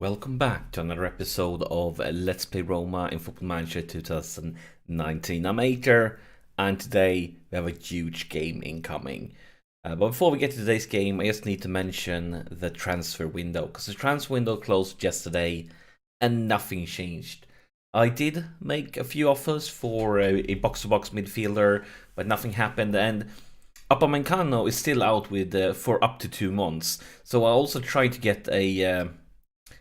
Welcome back to another episode of Let's Play Roma in Football Manager 2019. I'm Ater, and today we have a huge game incoming. But before we get to today's game, I just need to mention the transfer window, because the transfer window closed yesterday and nothing changed. I did make a few offers for a box-to-box midfielder, but nothing happened, and Upamecano is still out with for up to 2 months. So I also tried to get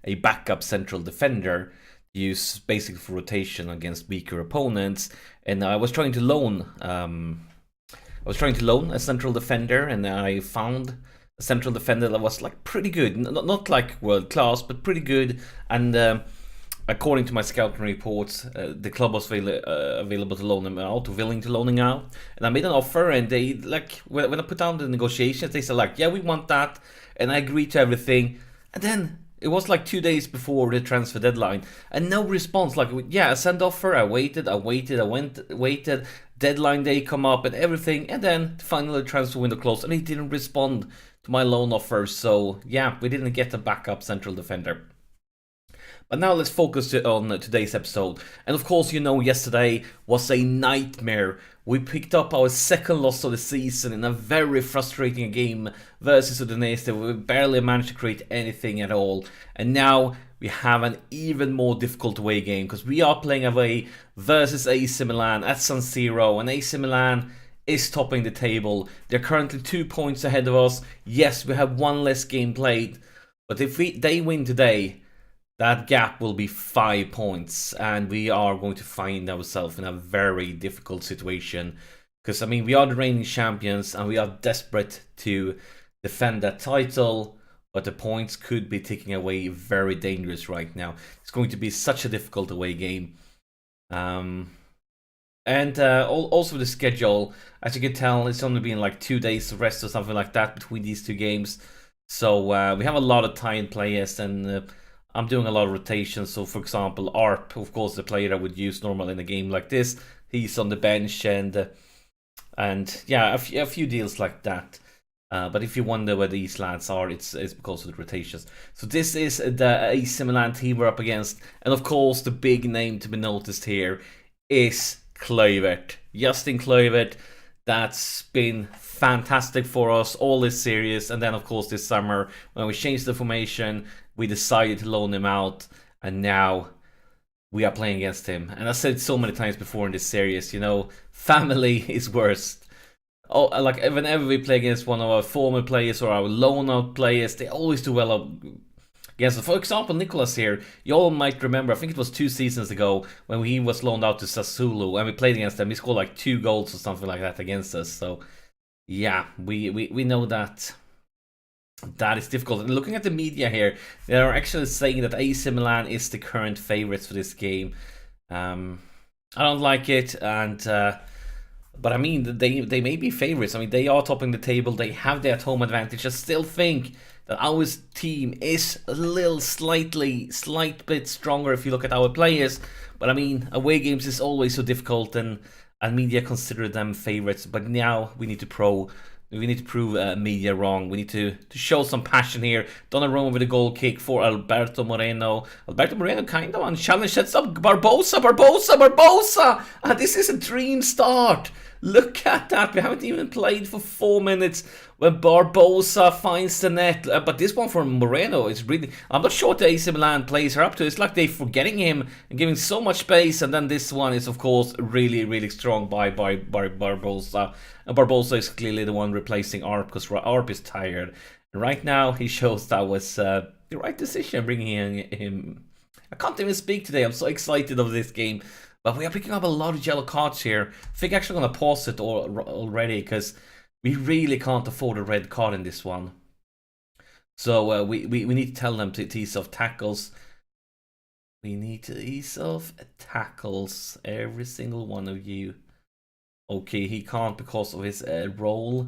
a backup central defender used basically for rotation against weaker opponents, and I was trying to loan a central defender, and I found a central defender that was like pretty good, not like world class, but pretty good. And according to my scouting reports, the club was available to loan him out, willing to loan him out, and I made an offer, and they when I put down the negotiations, they said yeah, we want that, and I agreed to everything, and then it was like 2 days before the transfer deadline, and no response. Yeah, I sent offer, I waited, waited. Deadline day come up and everything, and then finally the transfer window closed, and he didn't respond to my loan offer. So yeah, we didn't get a backup central defender. But now let's focus on today's episode. And of course, yesterday was a nightmare. We picked up our second loss of the season in a very frustrating game versus Udinese. We barely managed to create anything at all. And now we have an even more difficult away game, because we are playing away versus AC Milan at San Siro. And AC Milan is topping the table. They're currently 2 points ahead of us. Yes, we have one less game played. But if they win today, that gap will be 5 points, and we are going to find ourselves in a very difficult situation. Because, we are the reigning champions, and we are desperate to defend that title, but the points could be ticking away very dangerous right now. It's going to be such a difficult away game. And also the schedule, as you can tell, it's only been like 2 days of rest or something like that between these two games. So we have a lot of tired players, and I'm doing a lot of rotations. So for example, Arp, of course, the player I would use normally in a game like this, he's on the bench, and yeah, a few deals like that. But if you wonder where these lads are, it's because of the rotations. So this is the AC Milan team we're up against, and of course the big name to be noticed here is Kluivert. Justin Kluivert, that's been fantastic for us all this series, and then of course this summer when we changed the formation, we decided to loan him out, and now we are playing against him. And I said so many times before in this series, family is worst. Oh, whenever we play against one of our former players or our loan out players, they always do well against us. For example, Nicolas here, you all might remember, I think it was 2 seasons ago when he was loaned out to Sassuolo and we played against them. He scored like 2 goals or something like that against us. So yeah, we know that is difficult. And looking at the media here, they are actually saying that AC Milan is the current favorites for this game. I don't like it, and but they may be favorites. They are topping the table. They have their home advantage. I still think that our team is a slight bit stronger if you look at our players. But away games is always so difficult, and media consider them favorites. But now we need to prove media wrong. We need to show some passion here. Donnarumma with a goal kick for Alberto Moreno. Alberto Moreno kind of on challenge, sets up Barbosa! And this is a dream start. Look at that. We haven't even played for 4 minutes when Barbosa finds the net. But this one from Moreno is really... I'm not sure what the AC Milan players are up to. It's like they're forgetting him and giving so much space. And then this one is, of course, really, really strong by Barbosa. And Barbosa is clearly the one replacing Arp, because Arp is tired. And right now, he shows that was the right decision bringing him. I can't even speak today. I'm so excited of this game. But we are picking up a lot of yellow cards here. I think I'm actually going to pause it already, because we really can't afford a red card in this one. So we need to tell them to ease off tackles. We need to ease off tackles, every single one of you. Okay, he can't because of his role,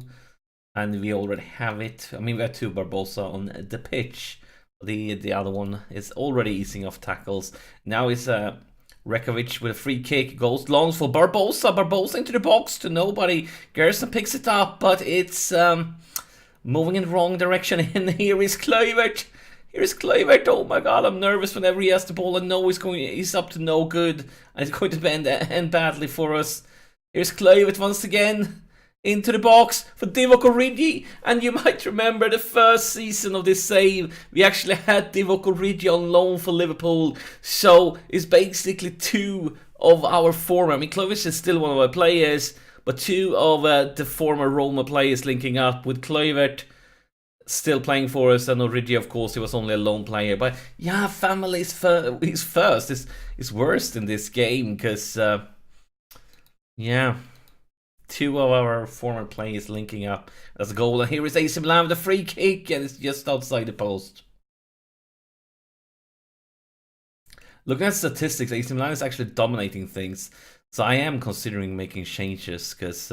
and we already have it. We have 2 Barbosa on the pitch. The other one is already easing off tackles. Now it's Rekovic with a free kick, goes long for Barbosa. Barbosa into the box to nobody. Gerson picks it up, but it's moving in the wrong direction. And here is Kluivert. Here's Kluivert. Oh my god, I'm nervous whenever he has the ball. I know he's up to no good, and it's going to end badly for us. Here's Kluivert once again. Into the box for Divock Origi, and you might remember the first season of this save, we actually had Divock Origi on loan for Liverpool, so it's basically two of our former, I mean Kluivert is still one of our players, but two of the former Roma players linking up with Kluivert still playing for us, and Origi, of course, he was only a lone player, but yeah, family is first, is worst in this game, because, yeah, two of our former players linking up as a goal, and here is AC Milan with a free kick, and it's just outside the post. Looking at statistics, AC Milan is actually dominating things, so I am considering making changes, because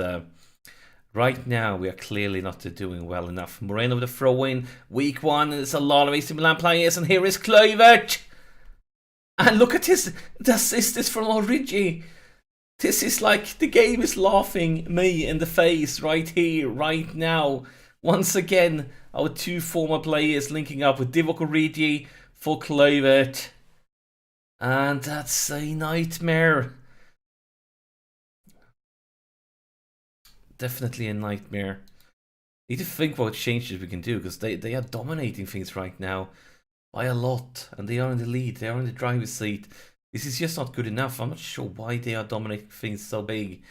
right now we are clearly not doing well enough. Moreno with a throw-in, week one, there's a lot of AC Milan players, and here is Kluivert! And look at this, the assist is from Origi. This is like, the game is laughing me in the face right here, right now. Once again, our two former players linking up with Divock Origi for Kluivert. And that's a nightmare. Definitely a nightmare. Need to think what changes we can do, because they are dominating things right now by a lot. And they are in the lead, they are in the driver's seat. This is just not good enough. I'm not sure why they are dominating things so big.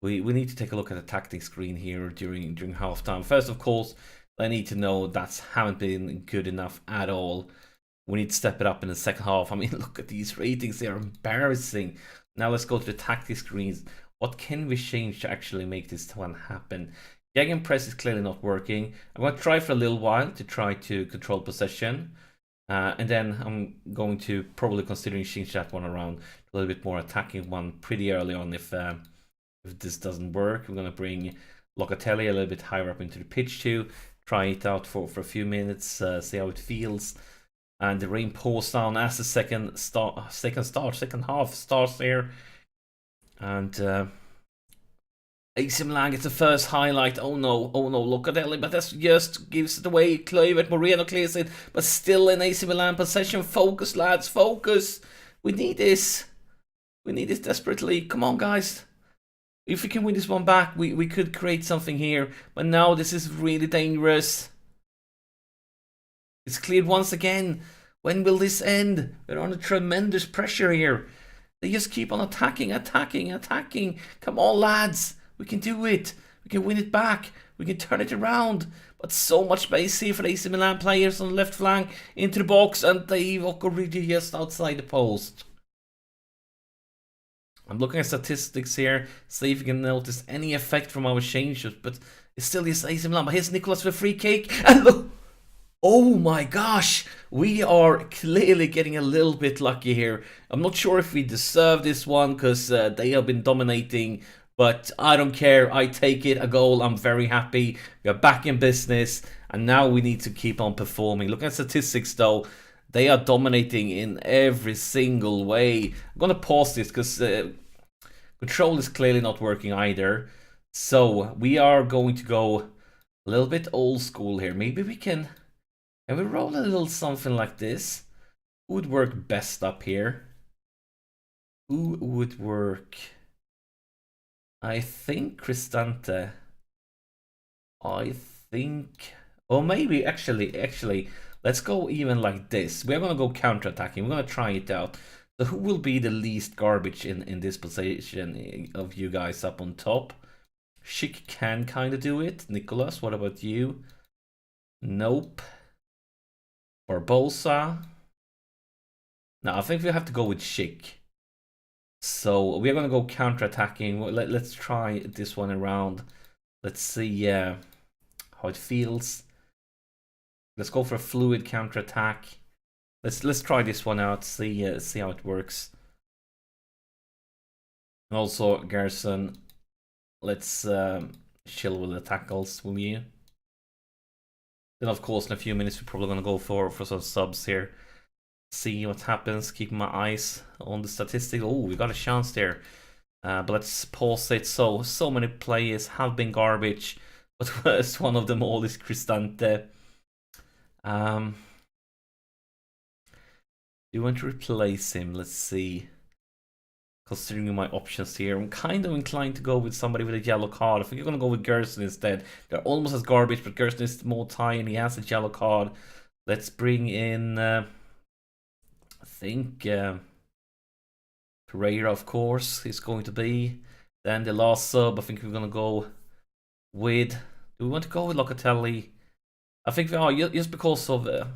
We need to take a look at the tactic screen here during halftime. First, of course, I need to know that haven't been good enough at all. We need to step it up in the second half. I mean, look at these ratings. They are embarrassing. Now let's go to the tactic screens. What can we change to actually make this one happen? Gegenpress is clearly not working. I'm going to try for a little while to try to control possession. And then I'm going to probably considering change that one around a little bit more attacking one pretty early on if this doesn't work. We're going to bring Locatelli a little bit higher up into the pitch too. Try it out for a few minutes, see how it feels. And the rain pours down as the second half starts there. And AC Milan gets the first highlight. Oh no, Locatelli, but that just gives it away. Kluivert, Moreno clears it, but still in AC Milan possession. Focus, lads, focus. We need this. We need this desperately. Come on, guys. If we can win this one back, we could create something here. But now this is really dangerous. It's cleared once again. When will this end? We're under tremendous pressure here. They just keep on attacking. Come on, lads. We can do it. We can win it back. We can turn it around. But so much space here for the AC Milan players on the left flank into the box, and Divock Origi just outside the post. I'm looking at statistics here, see if we can notice any effect from our changes, but it's still this AC Milan. But here's Nicolas with a free kick, and look! Oh my gosh! We are clearly getting a little bit lucky here. I'm not sure if we deserve this one, because they have been dominating. But I don't care, I take it, a goal, I'm very happy. We are back in business, and now we need to keep on performing. Looking at statistics though, they are dominating in every single way. I'm going to pause this because control is clearly not working either. So we are going to go a little bit old school here. Maybe we can we roll a little something like this? Who would work best up here? Who would work? I think Cristante. I think... Oh, maybe, actually, let's go even like this. We're going to go counter-attacking. We're going to try it out. So who will be the least garbage in this position of you guys up on top? Schick can kind of do it. Nicolas, what about you? Nope. Barbosa. No, I think we have to go with Schick. So we're going to go counter-attacking. Let's try this one around. Let's see how it feels. Let's go for a fluid counter-attack. Let's try this one out. See how it works. And also, Garrison, let's chill with the tackles, will you? Then, of course, in a few minutes, we're probably going to go for some subs here. See what happens, keeping my eyes on the statistics. Oh, we got a chance there. But let's pause it. So many players have been garbage, but worst one of them all is Cristante. Do you want to replace him? Let's see. Considering my options here, I'm kind of inclined to go with somebody with a yellow card. I think I'm going to go with Gerson instead. They're almost as garbage, but Gerson is more tie and he has a yellow card. Let's bring in, I think, Pereira, of course, is going to be. Then the last sub, I think we're going to go with... Do we want to go with Locatelli? I think we are, just because of the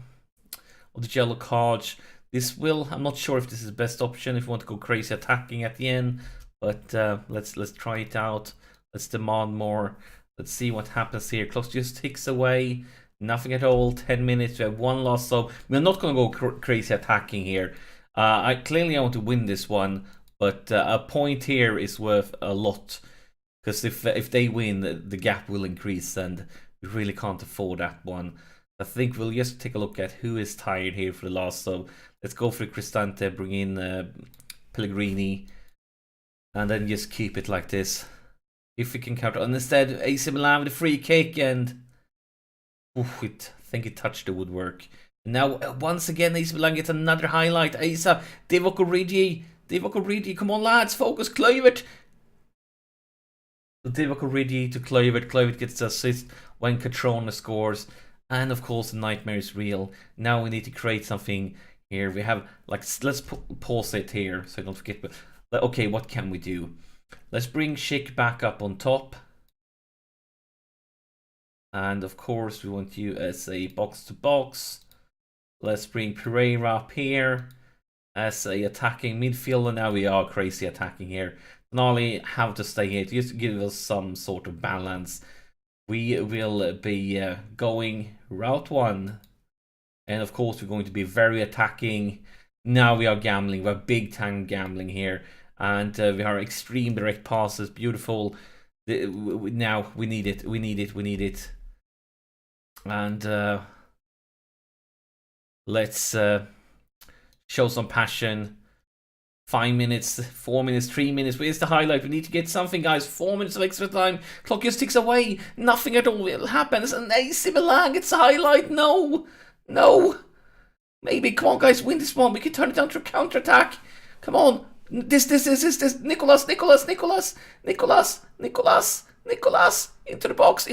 yellow card. This will... I'm not sure if this is the best option if we want to go crazy attacking at the end. But let's try it out. Let's demand more. Let's see what happens here. Clock just ticks away. Nothing at all. 10 minutes. We have one loss. So we're not going to go crazy attacking here. I clearly want to win this one. But a point here is worth a lot. Because if they win, the gap will increase. And we really can't afford that one. I think we'll just take a look at who is tired here for the last sub. Let's go for Cristante, bring in Pellegrini, and then just keep it like this. If we can counter. And instead, AC Milan with a free kick, and I think it touched the woodwork. And now, once again, AC Milan gets another highlight. Asa, Divock Origi, come on lads, focus, Kluivert. Divock Origi to Kluivert. Kluivert gets the assist when Catrona scores. And of course, the nightmare is real. Now we need to create something here. We have, like, let's pause it here so I don't forget. But okay, what can we do? Let's bring Schick back up on top. And of course, we want you as a box-to-box. Let's bring Pereira up here as a attacking midfielder. Now we are crazy attacking here. Not only have to stay here, just to give us some sort of balance. We will be going route 1. And of course, we're going to be very attacking. Now we are gambling. We're big time gambling here. And we are extreme direct passes. Beautiful. Now we need it. We need it. And let's show some passion. 5 minutes, 4 minutes, 3 minutes. Where's the highlight? We need to get something, guys. 4 minutes of extra time. Clock just ticks away. Nothing at all will happen. It's an AC Milan. It's a highlight. No. Maybe. Come on, guys. Win this one. We can turn it down to a counter-attack. Come on. This. Nicolas. Into the box.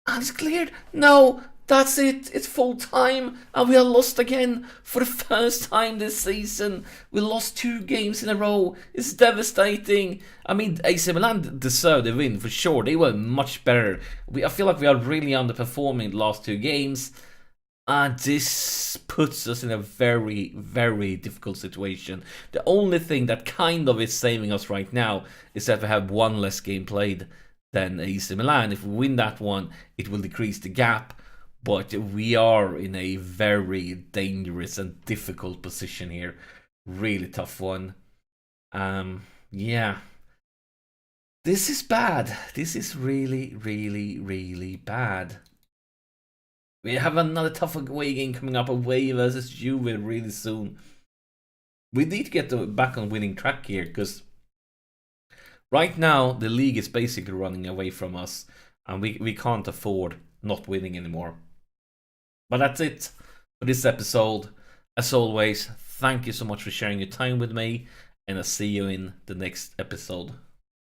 And it's cleared. No. That's it. It's full time. And we are lost again for the first time this season. We lost 2 games in a row. It's devastating. I mean, AC Milan deserved the win for sure. They were much better. I feel like we are really underperforming the last 2 games. And this puts us in a very, very difficult situation. The only thing that kind of is saving us right now is that we have 1 less game played than AC Milan. If we win that one, it will decrease the gap. But we are in a very dangerous and difficult position here. Really tough one. Yeah. This is bad. This is really, really, really bad. We have another tough away game coming up, away versus Juve really soon. We need to get back on winning track here, because right now the league is basically running away from us, and we can't afford not winning anymore. But that's it for this episode. As always, thank you so much for sharing your time with me, and I'll see you in the next episode.